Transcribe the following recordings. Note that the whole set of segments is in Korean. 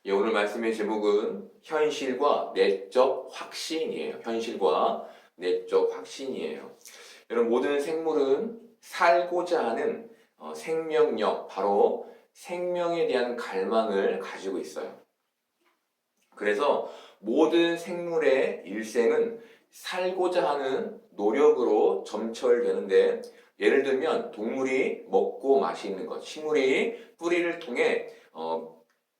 예, 오늘 말씀의 제목은 현실과 내적 확신이에요. 현실과 내적 확신이에요. 여러분, 모든 생물은 살고자 하는 생명력, 바로 생명에 대한 갈망을 가지고 있어요. 그래서 모든 생물의 일생은 살고자 하는 노력으로 점철되는데, 예를 들면 동물이 먹고 마시는 것, 식물이 뿌리를 통해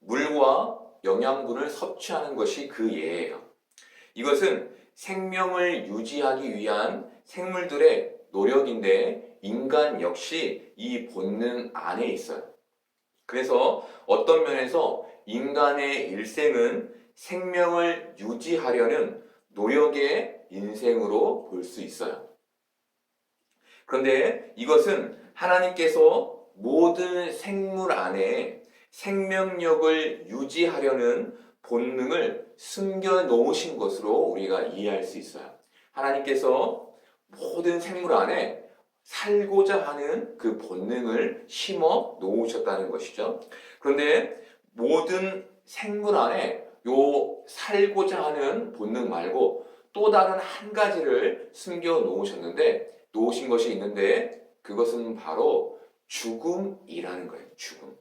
물과 영양분을 섭취하는 것이 그 예예요. 이것은 생명을 유지하기 위한 생물들의 노력인데, 인간 역시 이 본능 안에 있어요. 그래서 어떤 면에서 인간의 일생은 생명을 유지하려는 노력의 인생으로 볼 수 있어요. 그런데 이것은 하나님께서 모든 생물 안에 생명력을 유지하려는 본능을 숨겨 놓으신 것으로 우리가 이해할 수 있어요. 하나님께서 모든 생물 안에 살고자 하는 그 본능을 심어 놓으셨다는 것이죠. 그런데 모든 생물 안에 요 살고자 하는 본능 말고 또 다른 한 가지를 숨겨 놓으신 것이 있는데, 그것은 바로 죽음이라는 거예요. 죽음.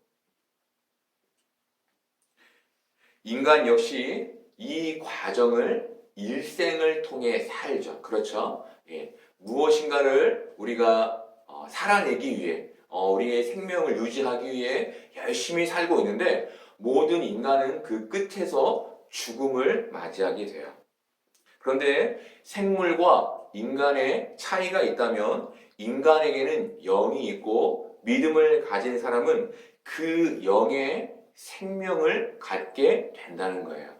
인간 역시 이 과정을 일생을 통해 살죠. 그렇죠? 예. 무엇인가를 우리가 살아내기 위해, 우리의 생명을 유지하기 위해 열심히 살고 있는데, 모든 인간은 그 끝에서 죽음을 맞이하게 돼요. 그런데 생물과 인간의 차이가 있다면, 인간에게는 영이 있고 믿음을 가진 사람은 그 영의 생명을 갖게 된다는 거예요.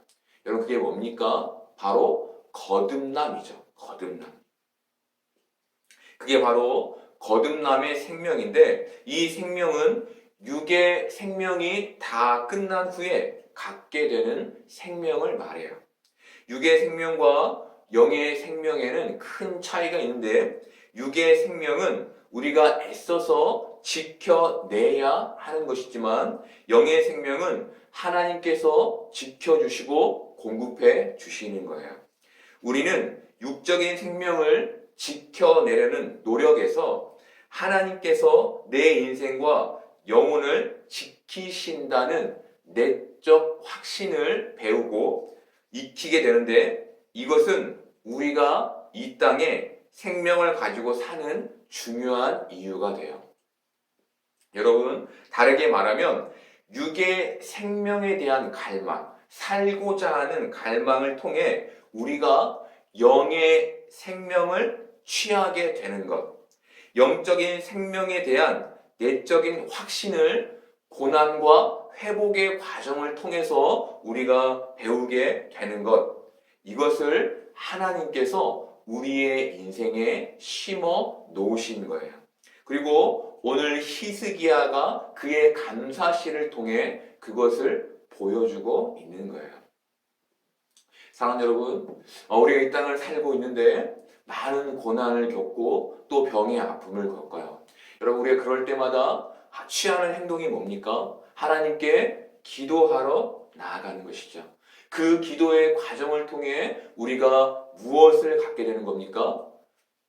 여러분, 그게 뭡니까? 바로 거듭남이죠. 거듭남. 그게 바로 거듭남의 생명인데, 이 생명은 육의 생명이 다 끝난 후에 갖게 되는 생명을 말해요. 육의 생명과 영의 생명에는 큰 차이가 있는데, 육의 생명은 우리가 애써서 지켜내야 하는 것이지만, 영의 생명은 하나님께서 지켜주시고 공급해 주시는 거예요. 우리는 육적인 생명을 지켜내려는 노력에서 하나님께서 내 인생과 영혼을 지키신다는 내적 확신을 배우고 익히게 되는데, 이것은 우리가 이 땅에 생명을 가지고 사는 중요한 이유가 돼요. 여러분, 다르게 말하면 육의 생명에 대한 갈망, 살고자 하는 갈망을 통해 우리가 영의 생명을 취하게 되는 것, 영적인 생명에 대한 내적인 확신을 고난과 회복의 과정을 통해서 우리가 배우게 되는 것, 이것을 하나님께서 우리의 인생에 심어 놓으신 거예요. 그리고 오늘 히스기야가 그의 감사시를 통해 그것을 보여주고 있는 거예요. 사랑하는 여러분, 우리가 이 땅을 살고 있는데 많은 고난을 겪고 또 병의 아픔을 겪어요. 여러분, 우리가 그럴 때마다 취하는 행동이 뭡니까? 하나님께 기도하러 나아가는 것이죠. 그 기도의 과정을 통해 우리가 무엇을 갖게 되는 겁니까?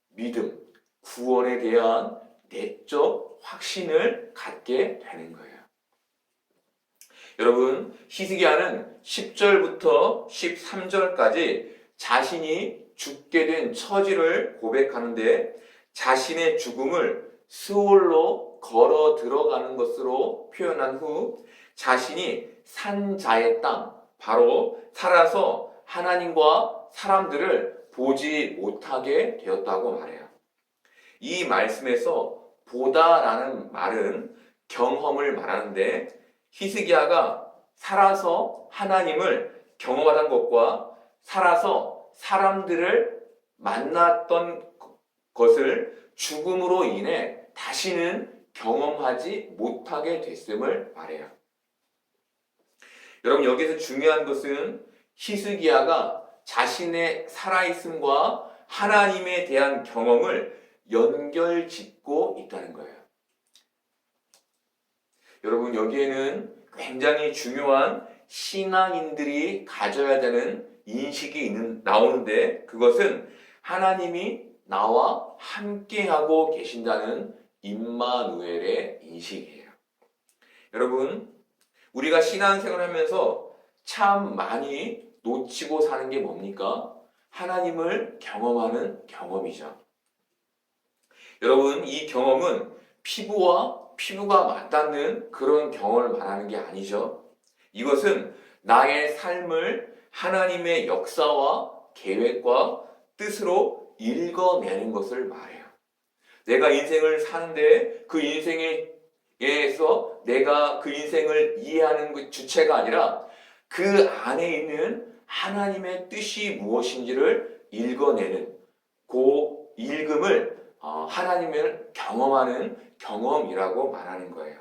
믿음, 구원에 대한 내적 확신을 갖게 되는 거예요. 여러분, 히스기야는 10절부터 13절까지 자신이 죽게 된 처지를 고백하는데, 자신의 죽음을 스올로 걸어 들어가는 것으로 표현한 후 자신이 산자의 땅, 바로 살아서 하나님과 사람들을 보지 못하게 되었다고 말해요. 이 말씀에서 보다라는 말은 경험을 말하는데, 히스기야가 살아서 하나님을 경험하던 것과 살아서 사람들을 만났던 것을 죽음으로 인해 다시는 경험하지 못하게 됐음을 말해요. 여러분, 여기서 중요한 것은 히스기야가 자신의 살아있음과 하나님에 대한 경험을 연결짓고 있다는 거예요. 여러분, 여기에는 굉장히 중요한 신앙인들이 가져야 되는 나오는데 그것은 하나님이 나와 함께하고 계신다는 임마누엘의 인식이에요. 여러분, 우리가 신앙생활을 하면서 참 많이 놓치고 사는 게 뭡니까? 하나님을 경험하는 경험이죠. 여러분, 이 경험은 피부가 맞닿는 그런 경험을 말하는 게 아니죠. 이것은 나의 삶을 하나님의 역사와 계획과 뜻으로 읽어내는 것을 말해요. 내가 인생을 사는데 그 인생에서 내가 그 인생을 이해하는 그 주체가 아니라 그 안에 있는 하나님의 뜻이 무엇인지를 읽어내는 그 읽음을 하나님을 경험하는 경험이라고 말하는 거예요.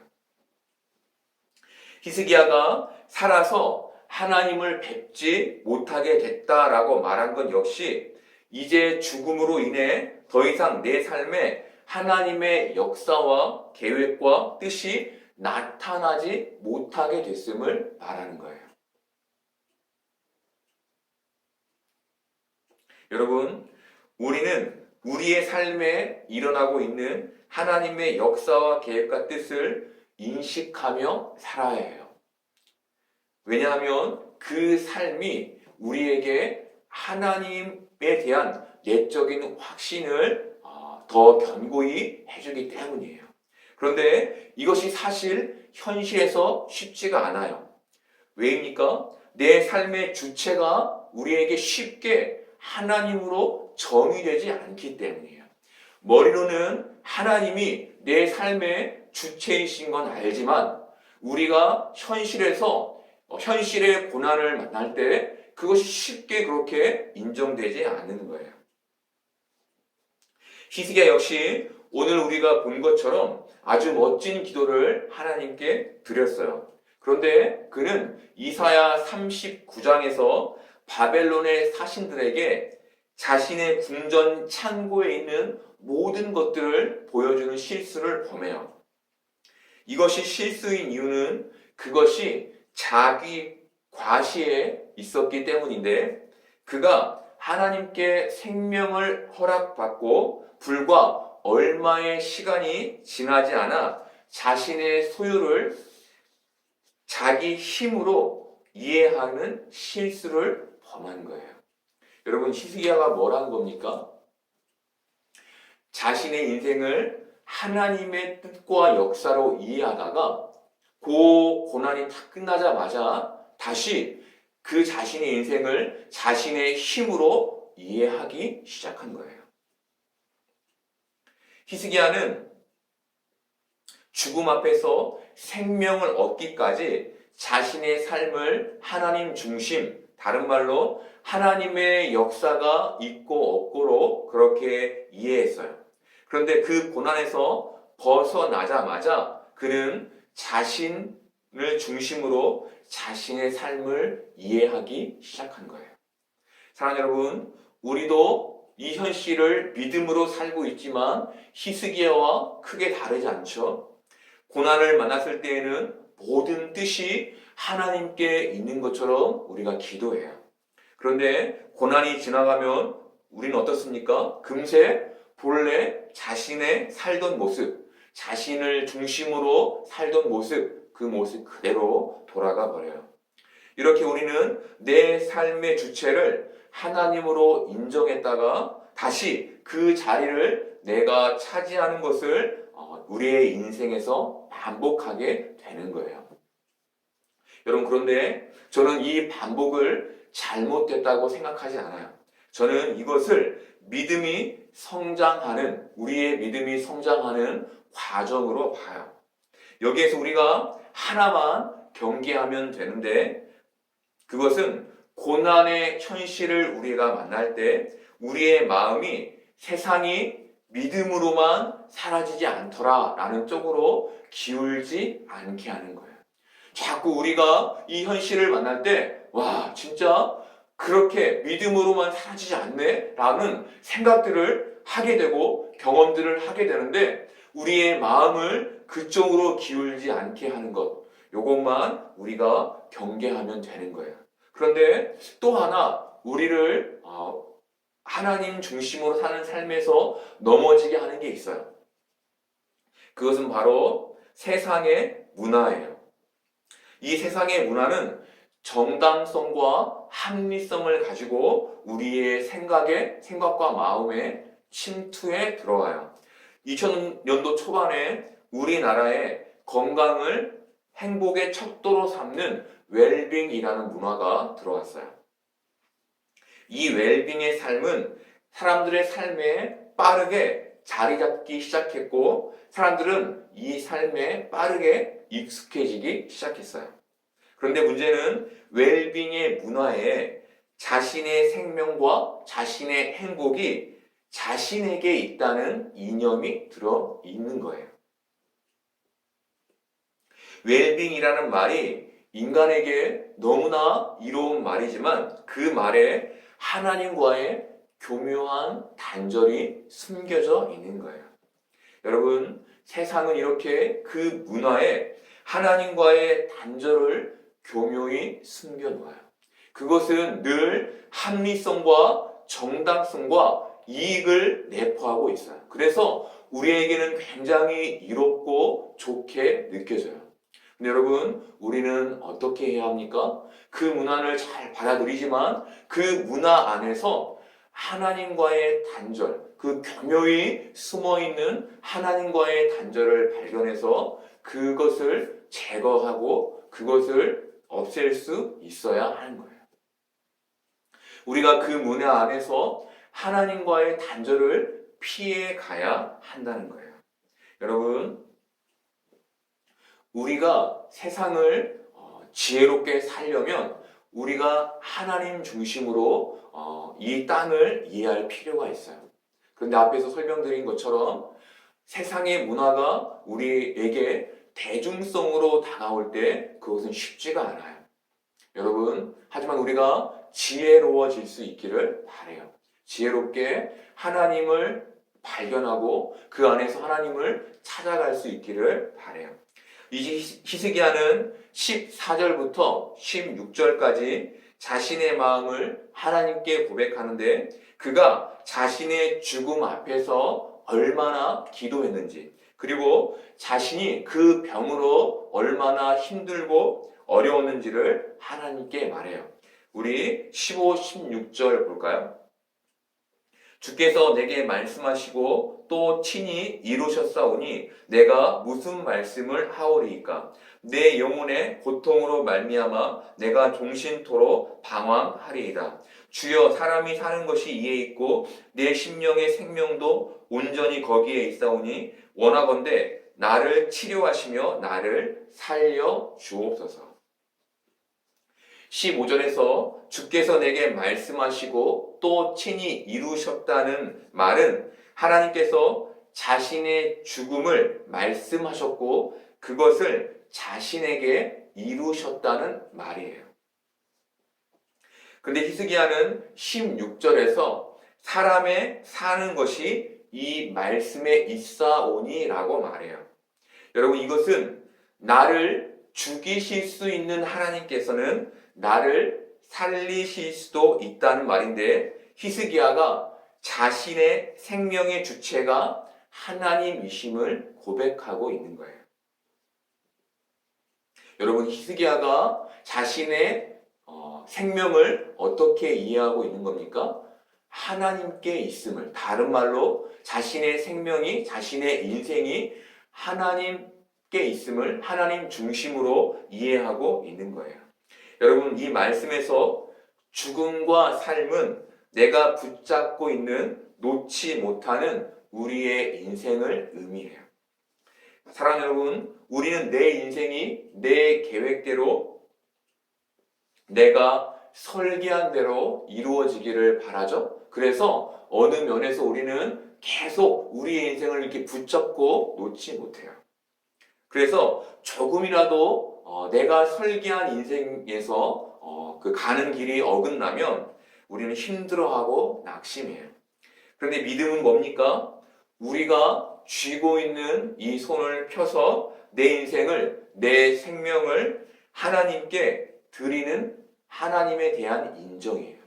히스기야가 살아서 하나님을 뵙지 못하게 됐다라고 말한 건 역시 이제 죽음으로 인해 더 이상 내 삶에 하나님의 역사와 계획과 뜻이 나타나지 못하게 됐음을 말하는 거예요. 여러분, 우리는 우리의 삶에 일어나고 있는 하나님의 역사와 계획과 뜻을 인식하며 살아야 해요. 왜냐하면 그 삶이 우리에게 하나님에 대한 내적인 확신을 더 견고히 해주기 때문이에요. 그런데 이것이 사실 현실에서 쉽지가 않아요. 왜입니까? 내 삶의 주체가 우리에게 쉽게 하나님으로 정의되지 않기 때문이에요. 머리로는 하나님이 내 삶의 주체이신 건 알지만 우리가 현실의 고난을 만날 때 그것이 쉽게 그렇게 인정되지 않는 거예요. 히스기야 역시 오늘 우리가 본 것처럼 아주 멋진 기도를 하나님께 드렸어요. 그런데 그는 이사야 39장에서 바벨론의 사신들에게 자신의 궁전 창고에 있는 모든 것들을 보여주는 실수를 범해요. 이것이 실수인 이유는 그것이 자기 과시에 있었기 때문인데 그가 하나님께 생명을 허락받고 불과 얼마의 시간이 지나지 않아 자신의 소유를 자기 힘으로 이해하는 실수를 범한 거예요. 여러분, 히스기야가 뭐라는 겁니까? 자신의 인생을 하나님의 뜻과 역사로 이해하다가 그 고난이 다 끝나자마자 다시 그 자신의 인생을 자신의 힘으로 이해하기 시작한 거예요. 히스기야는 죽음 앞에서 생명을 얻기까지 자신의 삶을 하나님 중심, 다른 말로 하나님의 역사가 있고 없고로 그렇게 이해했어요. 그런데 그 고난에서 벗어나자마자 그는 자신을 중심으로 자신의 삶을 이해하기 시작한 거예요. 사랑하는 여러분, 우리도 이 현실을 믿음으로 살고 있지만 히스기야와 크게 다르지 않죠? 고난을 만났을 때에는 모든 뜻이 하나님께 있는 것처럼 우리가 기도해요. 그런데 고난이 지나가면 우리는 어떻습니까? 금세 본래 자신의 살던 모습, 자신을 중심으로 살던 모습, 그 모습 그대로 돌아가 버려요. 이렇게 우리는 내 삶의 주체를 하나님으로 인정했다가 다시 그 자리를 내가 차지하는 것을 우리의 인생에서 반복하게 되는 거예요. 여러분, 그런데 저는 이 반복을 잘못됐다고 생각하지 않아요. 저는 이것을 우리의 믿음이 성장하는 과정으로 봐요. 여기에서 우리가 하나만 경계하면 되는데 그것은 고난의 현실을 우리가 만날 때 우리의 마음이 세상이 믿음으로만 사라지지 않더라라는 쪽으로 기울지 않게 하는 거예요. 자꾸 우리가 이 현실을 만날 때 와, 진짜 그렇게 믿음으로만 사라지지 않네? 라는 생각들을 하게 되고 경험들을 하게 되는데 우리의 마음을 그쪽으로 기울지 않게 하는 것. 요것만 우리가 경계하면 되는 거예요. 그런데 또 하나 우리를 하나님 중심으로 사는 삶에서 넘어지게 하는 게 있어요. 그것은 바로 세상의 문화예요. 이 세상의 문화는 정당성과 합리성을 가지고 우리의 생각과 마음에 침투해 들어와요. 2000년도 초반에 우리나라에 건강을 행복의 척도로 삼는 웰빙이라는 문화가 들어왔어요. 이 웰빙의 삶은 사람들의 삶에 빠르게 자리 잡기 시작했고 사람들은 이 삶에 빠르게 익숙해지기 시작했어요. 그런데 문제는 웰빙의 문화에 자신의 생명과 자신의 행복이 자신에게 있다는 이념이 들어 있는 거예요. 웰빙이라는 말이 인간에게 너무나 이로운 말이지만 그 말에 하나님과의 교묘한 단절이 숨겨져 있는 거예요. 여러분, 세상은 이렇게 그 문화에 하나님과의 단절을 교묘히 숨겨놓아요. 그것은 늘 합리성과 정당성과 이익을 내포하고 있어요. 그래서 우리에게는 굉장히 이롭고 좋게 느껴져요. 근데 여러분, 우리는 어떻게 해야 합니까? 그 문화를 잘 받아들이지만 그 문화 안에서 하나님과의 단절, 그 교묘히 숨어있는 하나님과의 단절을 발견해서 그것을 제거하고 그것을 없앨 수 있어야 하는 거예요. 우리가 그 문화 안에서 하나님과의 단절을 피해 가야 한다는 거예요. 여러분, 우리가 세상을 지혜롭게 살려면 우리가 하나님 중심으로 이 땅을 이해할 필요가 있어요. 그런데 앞에서 설명드린 것처럼 세상의 문화가 우리에게 대중성으로 다가올 때 그것은 쉽지가 않아요. 여러분, 하지만 우리가 지혜로워질 수 있기를 바라요. 지혜롭게 하나님을 발견하고 그 안에서 하나님을 찾아갈 수 있기를 바라요. 이 히스기야는 14절부터 16절까지 자신의 마음을 하나님께 고백하는데 그가 자신의 죽음 앞에서 얼마나 기도했는지 그리고 자신이 그 병으로 얼마나 힘들고 어려웠는지를 하나님께 말해요. 우리 15, 16절 볼까요? 주께서 내게 말씀하시고 또 친히 이루셨사오니 내가 무슨 말씀을 하오리이까? 내 영혼의 고통으로 말미암아 내가 종신토록 방황하리이다. 주여, 사람이 사는 것이 이에 있고 내 심령의 생명도 온전히 거기에 있사오니 원하건대 나를 치료하시며 나를 살려 주옵소서. 15절에서 주께서 내게 말씀하시고 또 친히 이루셨다는 말은 하나님께서 자신의 죽음을 말씀하셨고 그것을 자신에게 이루셨다는 말이에요. 근데 히스기야는 16절에서 사람의 사는 것이 이 말씀에 있사오니 라고 말해요. 여러분, 이것은 나를 죽이실 수 있는 하나님께서는 나를 살리실 수도 있다는 말인데 히스기야가 자신의 생명의 주체가 하나님이심을 고백하고 있는 거예요. 여러분, 히스기야가 자신의 생명을 어떻게 이해하고 있는 겁니까? 하나님께 있음을, 다른 말로 자신의 생명이, 자신의 인생이 하나님께 있음을 하나님 중심으로 이해하고 있는 거예요. 여러분, 이 말씀에서 죽음과 삶은 내가 붙잡고 있는 놓지 못하는 우리의 인생을 의미해요. 사랑하는 여러분, 우리는 내 인생이 내 계획대로 내가 설계한 대로 이루어지기를 바라죠. 그래서 어느 면에서 우리는 계속 우리의 인생을 이렇게 붙잡고 놓지 못해요. 그래서 조금이라도 내가 설계한 인생에서 그 가는 길이 어긋나면 우리는 힘들어하고 낙심해요. 그런데 믿음은 뭡니까? 우리가 쥐고 있는 이 손을 펴서 내 인생을, 내 생명을 하나님께 드리는 하나님에 대한 인정이에요.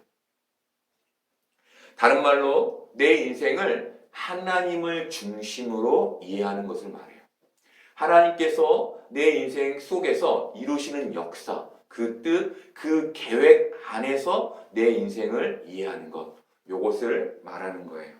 다른 말로 내 인생을 하나님을 중심으로 이해하는 것을 말해요. 하나님께서 내 인생 속에서 이루시는 역사, 그 뜻, 그 계획 안에서 내 인생을 이해하는 것, 이것을 말하는 거예요.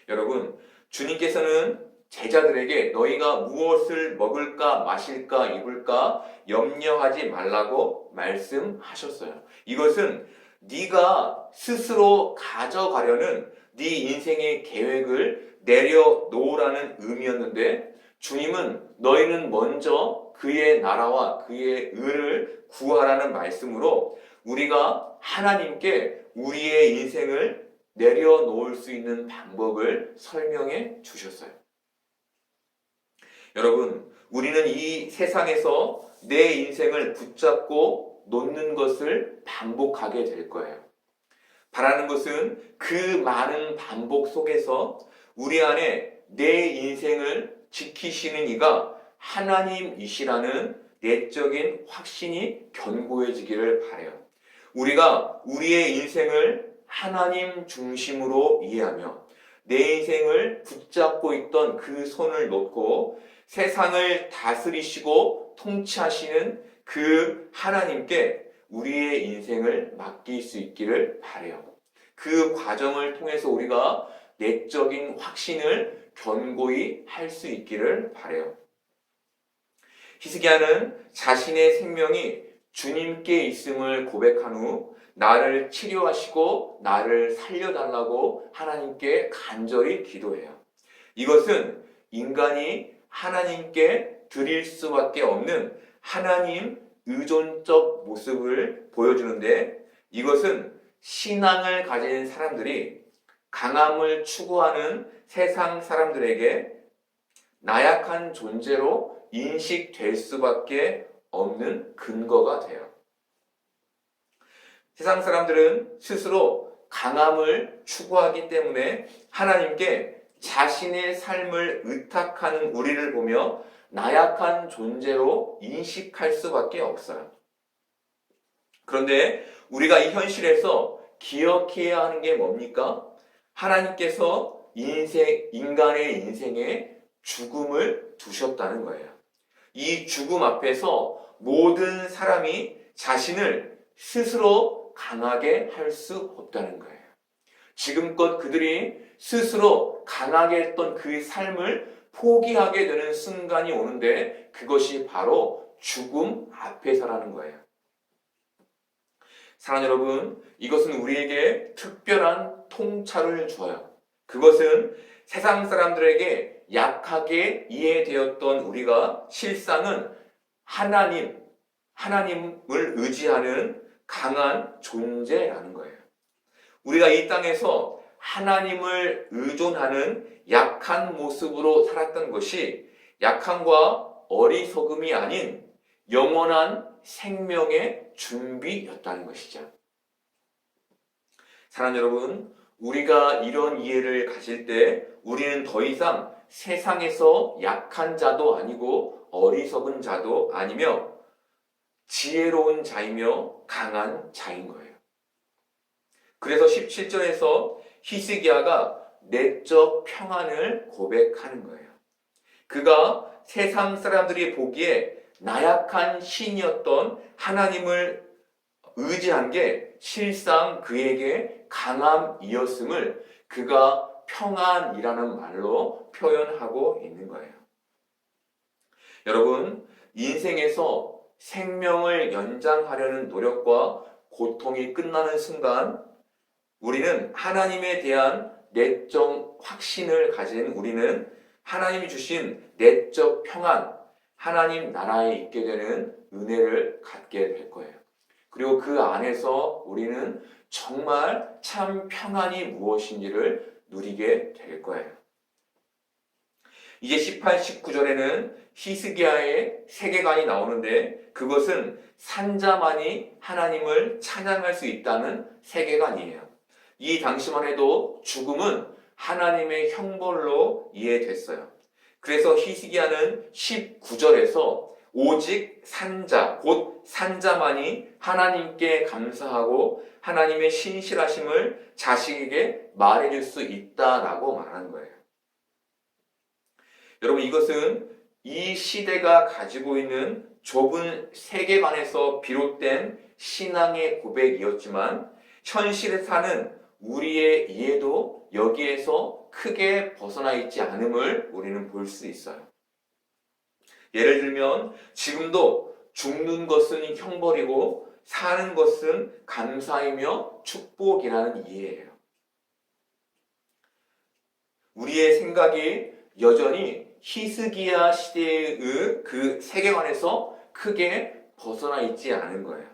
여러분, 주님께서는 제자들에게 너희가 무엇을 먹을까, 마실까, 입을까 염려하지 말라고 말씀하셨어요. 이것은 네가 스스로 가져가려는 네 인생의 계획을 내려놓으라는 의미였는데, 주님은 너희는 먼저 그의 나라와 그의 의를 구하라는 말씀으로 우리가 하나님께 우리의 인생을 내려놓을 수 있는 방법을 설명해 주셨어요. 여러분, 우리는 이 세상에서 내 인생을 붙잡고 놓는 것을 반복하게 될 거예요. 바라는 것은 그 많은 반복 속에서 우리 안에 내 인생을 지키시는 이가 하나님이시라는 내적인 확신이 견고해지기를 바라요. 우리가 우리의 인생을 하나님 중심으로 이해하며 내 인생을 붙잡고 있던 그 손을 놓고 세상을 다스리시고 통치하시는 그 하나님께 우리의 인생을 맡길 수 있기를 바라요. 그 과정을 통해서 우리가 내적인 확신을 견고히 할 수 있기를 바라요. 히스기야는 자신의 생명이 주님께 있음을 고백한 후 나를 치료하시고 나를 살려달라고 하나님께 간절히 기도해요. 이것은 인간이 하나님께 드릴 수밖에 없는 하나님 의존적 모습을 보여주는데, 이것은 신앙을 가진 사람들이 강함을 추구하는 세상 사람들에게 나약한 존재로 인식될 수밖에 없는 근거가 돼요. 세상 사람들은 스스로 강함을 추구하기 때문에 하나님께 자신의 삶을 의탁하는 우리를 보며 나약한 존재로 인식할 수밖에 없어요. 그런데 우리가 이 현실에서 기억해야 하는 게 뭡니까? 하나님께서 인간의 인생에 죽음을 두셨다는 거예요. 이 죽음 앞에서 모든 사람이 자신을 스스로 강하게 할 수 없다는 거예요. 지금껏 그들이 스스로 강하게 했던 그 삶을 포기하게 되는 순간이 오는데, 그것이 바로 죽음 앞에서라는 거예요. 사랑하는 여러분, 이것은 우리에게 특별한 통찰을 주어요. 그것은 세상 사람들에게 약하게 이해되었던 우리가 실상은 하나님을 의지하는 강한 존재라는 거예요. 우리가 이 땅에서 하나님을 의존하는 약한 모습으로 살았던 것이 약함과 어리석음이 아닌 영원한 생명의 준비였다는 것이죠. 사랑하는 여러분, 우리가 이런 이해를 가질 때 우리는 더 이상 세상에서 약한 자도 아니고 어리석은 자도 아니며 지혜로운 자이며 강한 자인 거예요. 그래서 17절에서 히스기야가 내적 평안을 고백하는 거예요. 그가 세상 사람들이 보기에 나약한 신이었던 하나님을 의지한 게 실상 그에게 강함이었음을 그가 평안이라는 말로 표현하고 있는 거예요. 여러분, 인생에서 생명을 연장하려는 노력과 고통이 끝나는 순간 우리는 하나님에 대한 내적 확신을 가진 우리는 하나님이 주신 내적 평안, 하나님 나라에 있게 되는 은혜를 갖게 될 거예요. 그리고 그 안에서 우리는 정말 참 평안이 무엇인지를 누리게 될 거예요. 이제 18, 19절에는 히스기야의 세계관이 나오는데, 그것은 산자만이 하나님을 찬양할 수 있다는 세계관이에요. 이 당시만 해도 죽음은 하나님의 형벌로 이해됐어요. 그래서 히스기야는 19절에서 오직 산자, 곧 산자만이 하나님께 감사하고 하나님의 신실하심을 자식에게 말해줄 수 있다라고 말한 거예요. 여러분, 이것은 이 시대가 가지고 있는 좁은 세계관에서 비롯된 신앙의 고백이었지만 현실에 사는 우리의 이해도 여기에서 크게 벗어나 있지 않음을 우리는 볼 수 있어요. 예를 들면 지금도 죽는 것은 형벌이고 사는 것은 감사이며 축복이라는 이해예요. 우리의 생각이 여전히 히스기야 시대의 그 세계관에서 크게 벗어나 있지 않은 거예요.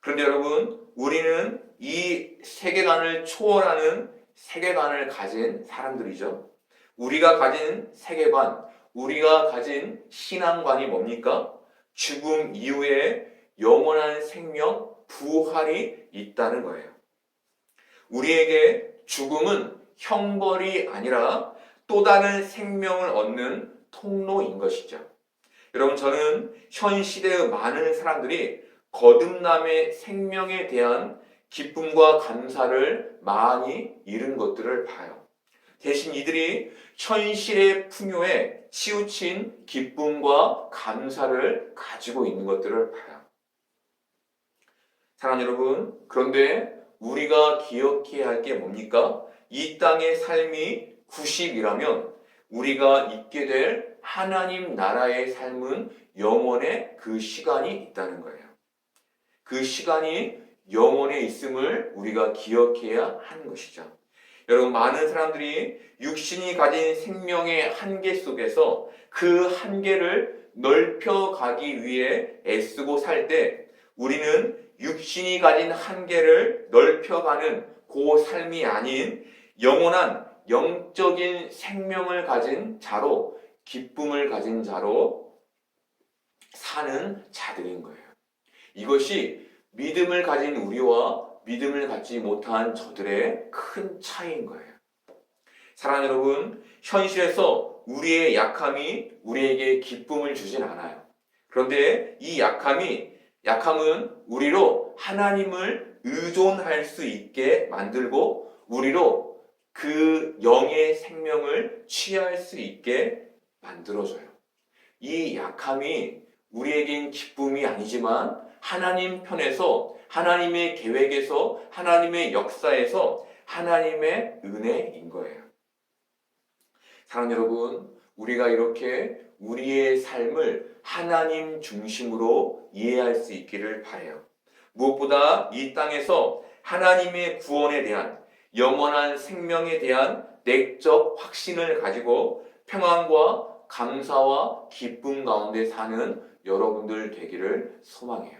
그런데 여러분, 우리는 이 세계관을 초월하는 세계관을 가진 사람들이죠. 우리가 가진 세계관, 우리가 가진 신앙관이 뭡니까? 죽음 이후에 영원한 생명, 부활이 있다는 거예요. 우리에게 죽음은 형벌이 아니라 또 다른 생명을 얻는 통로인 것이죠. 여러분, 저는 현 시대의 많은 사람들이 거듭남의 생명에 대한 기쁨과 감사를 많이 잃은 것들을 봐요. 대신 이들이 현실의 풍요에 치우친 기쁨과 감사를 가지고 있는 것들을 봐요. 사랑하는 여러분, 그런데 우리가 기억해야 할 게 뭡니까? 이 땅의 삶이 90이라면 우리가 있게 될 하나님 나라의 삶은 영원의 그 시간이 있다는 거예요. 그 시간이 영원에 있음을 우리가 기억해야 하는 것이죠. 여러분, 많은 사람들이 육신이 가진 생명의 한계 속에서 그 한계를 넓혀가기 위해 애쓰고 살 때 우리는 육신이 가진 한계를 넓혀가는 그 삶이 아닌 영원한 영적인 생명을 가진 자로, 기쁨을 가진 자로 사는 자들인 거예요. 이것이 믿음을 가진 우리와 믿음을 갖지 못한 저들의 큰 차이인 거예요. 사랑하는 여러분, 현실에서 우리의 약함이 우리에게 기쁨을 주진 않아요. 그런데 이 약함은 우리로 하나님을 의존할 수 있게 만들고 우리로 그 영의 생명을 취할 수 있게 만들어줘요. 이 약함이 우리에겐 기쁨이 아니지만 하나님 편에서, 하나님의 계획에서, 하나님의 역사에서 하나님의 은혜인 거예요. 사랑하는 여러분, 우리가 이렇게 우리의 삶을 하나님 중심으로 이해할 수 있기를 바라요. 무엇보다 이 땅에서 하나님의 구원에 대한, 영원한 생명에 대한 내적 확신을 가지고 평안과 감사와 기쁨 가운데 사는 여러분들 되기를 소망해요.